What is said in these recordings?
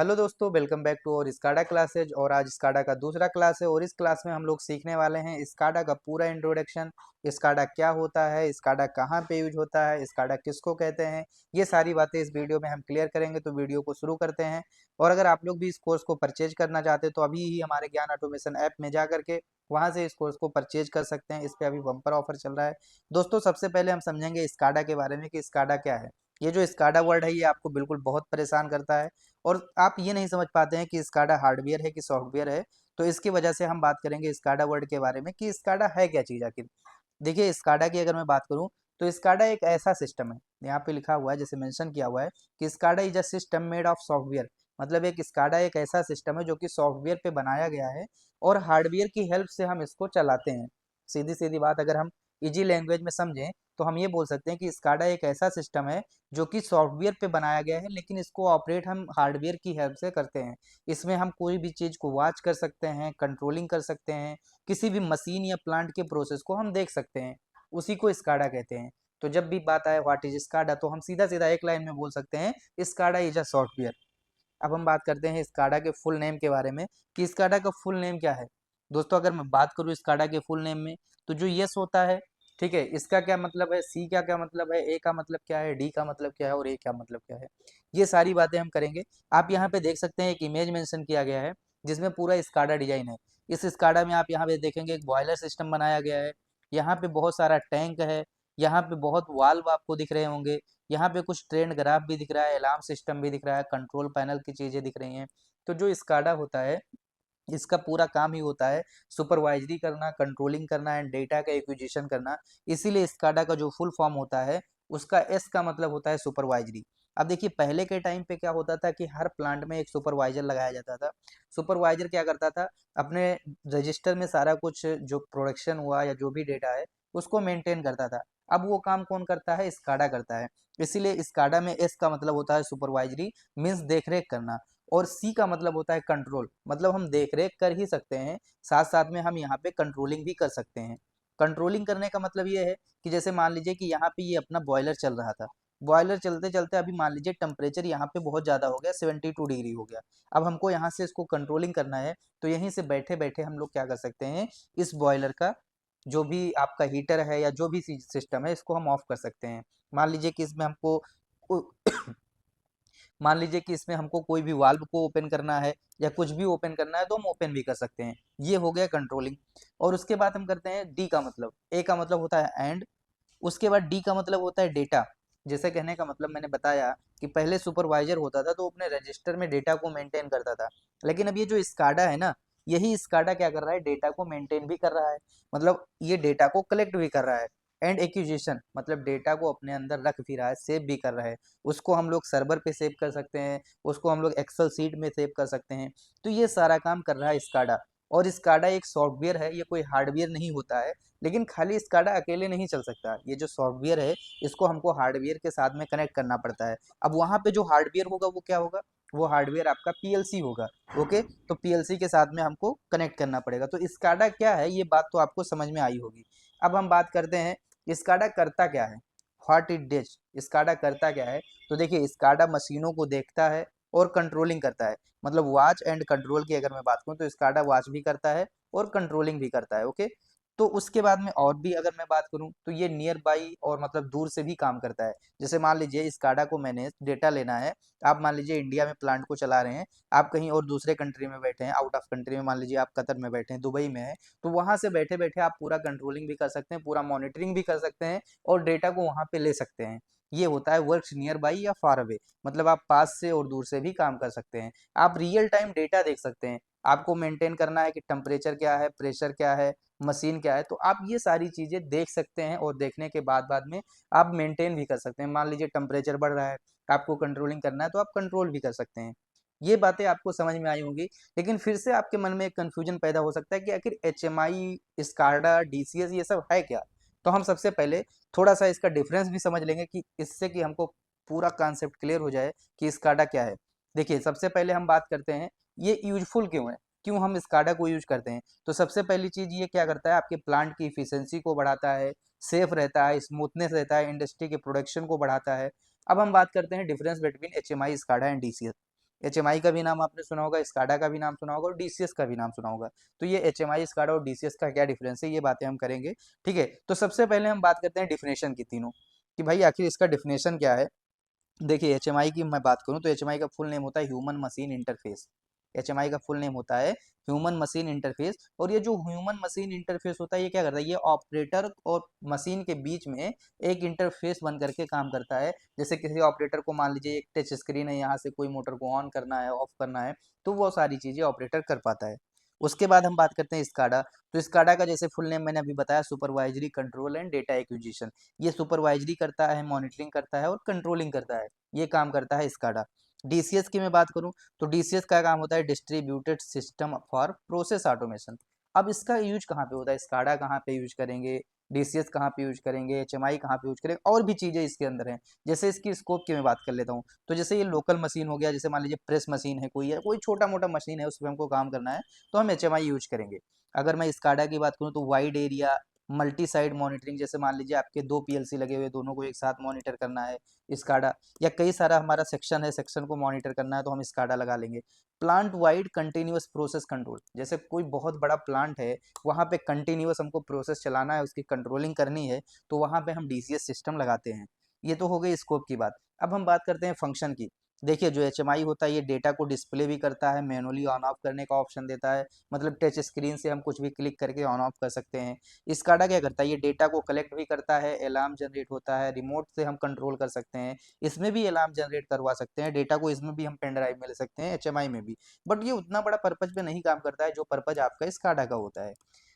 Hello दोस्तों, welcome back to और SCADA classes. और आज स्काडा का दूसरा क्लास है और इस क्लास में हम लोग सीखने वाले हैं स्काडा का पूरा इंट्रोडक्शन। स्काडा क्या होता है, स्काडा कहाँ पे यूज होता है, स्काडा किसको कहते हैं, ये सारी बातें इस वीडियो में हम क्लियर करेंगे। तो वीडियो को शुरू करते हैं। और अगर आप लोग भी इस कोर्स को परचेज करना चाहते हैं तो अभी ही हमारे ज्ञान ऑटोमेशन ऐप में जा करके वहाँ से इस कोर्स को परचेज कर सकते हैं। इस पे अभी बम्पर ऑफर चल रहा है। दोस्तों, सबसे पहले हम समझेंगे स्काडा के बारे में कि स्काडा क्या है। ये जो स्काडा वर्ड है ये आपको बिल्कुल बहुत परेशान करता है और आप ये नहीं समझ पाते हैं कि स्काडा हार्डवेयर है कि सॉफ्टवेयर है। तो इसकी वजह से हम बात करेंगे स्काडा वर्ड के बारे में कि स्काडा है क्या चीज़ आखिर। देखिए, स्काडा की अगर मैं बात करूं तो स्काडा एक ऐसा सिस्टम है, यहाँ पे लिखा हुआ है जैसे मेंशन किया हुआ है कि SCADA is a system made of software. मतलब एक स्काडा एक ऐसा सिस्टम है जो कि सॉफ्टवेयर पे बनाया गया है और हार्डवेयर की हेल्प से हम इसको चलाते हैं। सीधी सीधी बात अगर हम इजी लैंग्वेज में समझें तो हम ये बोल सकते हैं कि स्काडा एक ऐसा सिस्टम है जो कि सॉफ्टवेयर पे बनाया गया है, लेकिन इसको ऑपरेट हम हार्डवेयर की हेल्प से करते हैं। इसमें हम कोई भी चीज़ को वॉच कर सकते हैं, कंट्रोलिंग कर सकते हैं, किसी भी मशीन या प्लांट के प्रोसेस को हम देख सकते हैं। उसी को स्काडा कहते हैं। तो जब भी बात आए व्हाट इज स्काडा तो हम सीधा सीधा एक लाइन में बोल सकते हैं स्काडा इज अ सॉफ्टवेयर। अब हम बात करते हैं स्काडा के फुल नेम के बारे में कि स्काडा का फुल नेम क्या है। दोस्तों, अगर मैं बात करूँ स्काडा के फुल नेम में तो जो यस होता है, ठीक है, इसका क्या मतलब है, सी का क्या मतलब है, ए का मतलब क्या है, डी का मतलब क्या है और ए का मतलब क्या है, ये सारी बातें हम करेंगे। आप यहाँ पे देख सकते हैं एक इमेज मेंशन किया गया है जिसमें पूरा स्काडा डिजाइन है। इस स्काडा में आप यहाँ पे देखेंगे एक बॉयलर सिस्टम बनाया गया है। यहाँ पे बहुत सारा टैंक है। यहाँ पे बहुत वाल्व आपको दिख रहे होंगे। यहाँ पे कुछ ट्रेंड ग्राफ भी दिख रहा है, अलार्म सिस्टम भी दिख रहा है, कंट्रोल पैनल की चीजें दिख रही हैं। तो जो स्काडा होता है इसका पूरा काम ही होता है सुपरवाइजरी करना, कंट्रोलिंग करना एंड डेटा का एक्विजिशन करना। इसीलिए स्काडा का जो फुल फॉर्म होता है उसका एस का मतलब होता है सुपरवाइजरी। अब देखिए, पहले के टाइम पे क्या होता था कि हर प्लांट में एक सुपरवाइजर लगाया जाता था। सुपरवाइजर क्या करता था, अपने रजिस्टर में सारा कुछ जो प्रोडक्शन हुआ या जो भी डेटा है उसको मेंटेन करता था। अब वो काम कौन करता है, स्काडा करता है। इसीलिए स्काडा में एस का मतलब होता है सुपरवाइजरी, मीन्स देखरेख करना। और सी का मतलब होता है कंट्रोल, मतलब हम देख रेख कर ही सकते हैं, साथ साथ में हम यहाँ पे कंट्रोलिंग भी कर सकते हैं। कंट्रोलिंग करने का मतलब ये है कि जैसे मान लीजिए कि यहाँ पे ये अपना बॉयलर चल रहा था। बॉयलर चलते चलते अभी मान लीजिए टेम्परेचर यहाँ पे बहुत ज़्यादा हो गया, 72 डिग्री हो गया। अब हमको यहाँ से इसको कंट्रोलिंग करना है। तो यहीं से बैठे बैठे हम लोग क्या कर सकते हैं, इस बॉयलर का जो भी आपका हीटर है या जो भी सिस्टम है इसको हम ऑफ कर सकते हैं। मान लीजिए कि इसमें हमको मान लीजिए कि इसमें हमको कोई भी वाल्व को ओपन करना है या कुछ भी ओपन करना है तो हम ओपन भी कर सकते हैं। ये हो गया कंट्रोलिंग। और उसके बाद हम करते हैं डी का मतलब, ए का मतलब होता है एंड, उसके बाद डी का मतलब होता है डेटा। जैसे कहने का मतलब मैंने बताया कि पहले सुपरवाइजर होता था तो अपने रजिस्टर में डेटा को मेंटेन करता था, लेकिन अब ये जो स्काडा है ना, यही स्काडा क्या कर रहा है, डेटा को मेंटेन भी कर रहा है, मतलब ये डेटा को कलेक्ट भी कर रहा है। एंड एक्विजिशन मतलब डेटा को अपने अंदर रख भी रहा है, सेव भी कर रहा है। उसको हम लोग सर्वर पे सेव कर सकते हैं, उसको हम लोग एक्सेल सीट में सेव कर सकते हैं। तो ये सारा काम कर रहा है स्काडा। और स्काडा एक सॉफ्टवेयर है, ये कोई हार्डवेयर नहीं होता है। लेकिन खाली स्काडा अकेले नहीं चल सकता, ये जो सॉफ्टवेयर है इसको हमको हार्डवेयर के साथ में कनेक्ट करना पड़ता है। अब वहाँ पे जो हार्डवेयर होगा वो क्या होगा, वो हार्डवेयर आपका पीएलसी होगा। ओके, तो पीएलसी के साथ में हमको कनेक्ट करना पड़ेगा। तो स्काडा क्या है ये बात तो आपको समझ में आई होगी। अब हम बात करते हैं स्काडा करता क्या है, व्हाट इट डज। स्काडा करता क्या है, तो देखिए स्काडा मशीनों को देखता है और कंट्रोलिंग करता है। मतलब वॉच एंड कंट्रोल की अगर मैं बात करूँ तो स्काडा वॉच भी करता है और कंट्रोलिंग भी करता है। ओके, तो उसके बाद में और भी अगर मैं बात करूं तो ये नियर बाई और मतलब दूर से भी काम करता है। जैसे मान लीजिए स्काडा को मैंने डेटा लेना है, आप मान लीजिए इंडिया में प्लांट को चला रहे हैं, आप कहीं और दूसरे कंट्री में बैठे हैं, आउट ऑफ कंट्री में, मान लीजिए आप कतर में बैठे हैं, दुबई में है, तो वहां से बैठे बैठे आप पूरा कंट्रोलिंग भी कर सकते हैं, पूरा मॉनिटरिंग भी कर सकते हैं और डेटा को वहां पे ले सकते हैं। ये होता है वर्क्स नियर बाई या फार अवे, मतलब आप पास से और दूर से भी काम कर सकते हैं। आप रियल टाइम डेटा देख सकते हैं। आपको मेंटेन करना है कि टेम्परेचर क्या है, प्रेशर क्या है, मशीन क्या है, तो आप ये सारी चीजें देख सकते हैं और देखने के बाद में आप मेंटेन भी कर सकते हैं। मान लीजिए टेम्परेचर बढ़ रहा है, आपको कंट्रोलिंग करना है तो आप कंट्रोल भी कर सकते हैं। ये बातें आपको समझ में आई होंगी। लेकिन फिर से आपके मन में एक कंफ्यूजन पैदा हो सकता है कि आखिर एचएमआई, स्काडा, डीसीएस ये सब है क्या। तो हम सबसे पहले थोड़ा सा इसका डिफरेंस भी समझ लेंगे कि इससे कि हमको पूरा कॉन्सेप्ट क्लियर हो जाए कि स्काडा क्या है। देखिए, सबसे पहले हम बात करते हैं ये यूजफुल क्यों है, क्यों हम स्काडा को यूज करते हैं। तो सबसे पहली चीज ये क्या करता है, आपके प्लांट की इफिशियंसी को बढ़ाता है, सेफ रहता है, स्मूथनेस रहता है, इंडस्ट्री के प्रोडक्शन को बढ़ाता है। अब हम बात करते हैं difference between HMI, SCADA and DCS. HMI का भी नाम आपने सुना होगा, स्काडा का भी नाम सुना होगा और DCS का भी नाम सुना होगा। तो ये HMI, स्काडा और DCS का क्या डिफरेंस है, ये बातें हम करेंगे। ठीक है, तो सबसे पहले हम बात करते हैं डिफिनेशन की तीनों, कि भाई आखिर इसका डिफिनेशन क्या है। देखिए HMI की मैं बात करूं तो HMI का फुल नेम होता है ह्यूमन मशीन इंटरफेस। HMI का फुल नेम होता है ह्यूमन मशीन इंटरफेस। और ये जो ह्यूमन मशीन इंटरफेस होता है ये क्या करता है, ये ऑपरेटर और मशीन के बीच में एक इंटरफेस बन करके काम करता है। जैसे किसी ऑपरेटर को मान लीजिए एक टच स्क्रीन है, यहाँ से कोई मोटर को ऑन करना है, ऑफ करना है, तो वो सारी चीजें ऑपरेटर कर पाता है। उसके बाद हम बात करते हैं स्काडा। तो स्काडा का जैसे फुल नेम मैंने अभी बताया, supervisory control and data acquisition. ये सुपरवाइजरी करता है, मॉनिटरिंग करता है और कंट्रोलिंग करता है, ये काम करता है स्काडा। DCS की मैं बात करूं तो DCS का काम होता है distributed system for process automation. अब इसका यूज कहाँ पे होता है, स्काडा कहाँ पे यूज करेंगे, DCS कहाँ पे यूज करेंगे, HMI कहाँ पे यूज करेंगे, और भी चीजें इसके अंदर हैं। जैसे इसकी स्कोप की मैं बात कर लेता हूँ, तो जैसे ये लोकल मशीन हो गया, जैसे मान लीजिए प्रेस मशीन है, कोई छोटा मोटा मशीन है, उसमें हमको काम करना है, तो हम HMI यूज करेंगे। अगर मैं स्काडा की बात करूँ तो wide area multi side monitoring, जैसे मान लीजिए आपके 2 PLC लगे हुए, दोनों को एक साथ मॉनिटर करना है, स्काडा। या कई सारा हमारा सेक्शन है, सेक्शन को मॉनिटर करना है, तो हम स्काडा लगा लेंगे। Plant wide continuous process control, जैसे कोई बहुत बड़ा प्लांट है, वहाँ पे कंटिन्यूअस हमको प्रोसेस चलाना है, उसकी कंट्रोलिंग करनी है, तो वहाँ पे हम DCS सिस्टम लगाते हैं। ये तो हो गई स्कोप की बात। अब हम बात करते हैं फंक्शन की। देखिए जो HMI होता है ये डेटा को डिस्प्ले भी करता है, मैनुअली ऑन ऑफ करने का ऑप्शन देता है, मतलब टच स्क्रीन से हम कुछ भी क्लिक करके ऑन ऑफ कर सकते हैं। स्काडा क्या करता है, ये डेटा को कलेक्ट भी करता है, अलार्म जनरेट होता है, रिमोट से हम कंट्रोल कर सकते हैं, इसमें भी अलार्म जनरेट करवा सकते हैं, डेटा को इसमें भी हम पेन ड्राइव में ले सकते हैं, HMI में भी। बट ये उतना बड़ा पर्पज पे नहीं काम करता है जो पर्पज आपका स्काडा का होता है।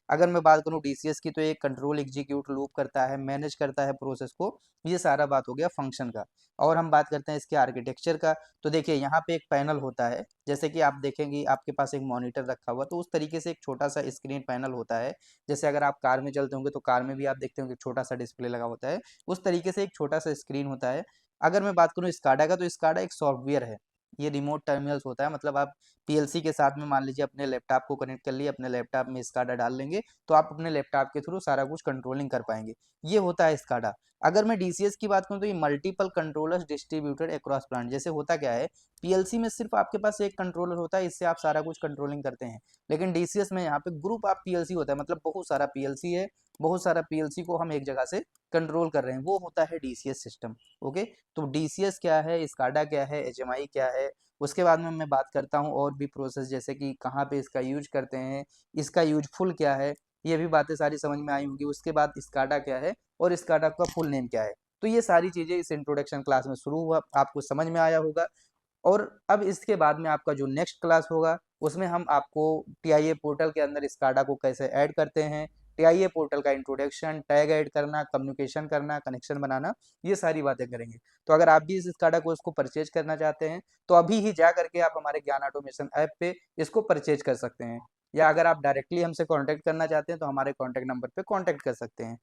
अगर मैं बात करूं DCS की, तो ये कंट्रोल एग्जीक्यूट लूप करता है, मैनेज करता है प्रोसेस को। ये सारा बात हो गया फंक्शन का। और हम बात करते हैं इसके आर्किटेक्चर का। तो देखिए यहाँ पे एक पैनल होता है, जैसे कि आप देखेंगे आपके पास एक मॉनिटर रखा हुआ, तो उस तरीके से एक छोटा सा स्क्रीन पैनल होता है। जैसे अगर आप कार में चलते होंगे तो कार में भी आप देखते होंगे छोटा सा डिस्प्ले लगा होता है, उस तरीके से एक छोटा सा स्क्रीन होता है। अगर मैं बात करूँ स्काडा का, तो स्काडा एक सॉफ्टवेयर है, ये रिमोट टर्मिनल्स होता है, मतलब आप PLC के साथ में मान लीजिए अपने लैपटॉप को कनेक्ट कर लिए, अपने लैपटॉप में स्काडा डाल लेंगे, तो आप अपने लैपटॉप के थ्रू सारा कुछ कंट्रोलिंग कर पाएंगे। ये होता है स्काडा। अगर मैं DCS की बात करूं तो ये multiple controllers distributed across plant. जैसे होता क्या है, PLC में सिर्फ आपके पास एक कंट्रोलर होता है, इससे आप सारा कुछ कंट्रोलिंग करते हैं। लेकिन DCS में यहाँ पे ग्रुप ऑफ PLC होता है, मतलब बहुत सारा PLC है, बहुत सारा PLC को हम एक जगह से कंट्रोल कर रहे हैं, वो होता है DCS सिस्टम। ओके, तो DCS क्या है, स्काडा क्या है, HMI क्या है। उसके बाद में मैं बात करता हूँ और भी प्रोसेस, जैसे कि कहाँ पे इसका यूज करते हैं, इसका यूजफुल क्या है, ये भी बातें सारी समझ में आई होंगी। उसके बाद स्काडा क्या है और स्काडा का फुल नेम क्या है। तो ये सारी चीजें इस इंट्रोडक्शन क्लास में शुरू हुआ, आपको समझ में आया होगा। और अब इसके बाद में आपका जो नेक्स्ट क्लास होगा, उसमें हम आपको TIA पोर्टल के अंदर स्काडा को कैसे ऐड करते हैं, TIA पोर्टल का इंट्रोडक्शन, टैग ऐड करना, कम्युनिकेशन करना, कनेक्शन बनाना, ये सारी बातें करेंगे। तो अगर आप भी इस स्काडा को इसको परचेज करना चाहते हैं, तो अभी ही जा करके आप हमारे ज्ञान ऑटोमेशन ऐप पे इसको परचेज कर सकते हैं। या अगर आप डायरेक्टली हमसे कांटेक्ट करना चाहते हैं तो हमारे कांटेक्ट नंबर पे कांटेक्ट कर सकते हैं।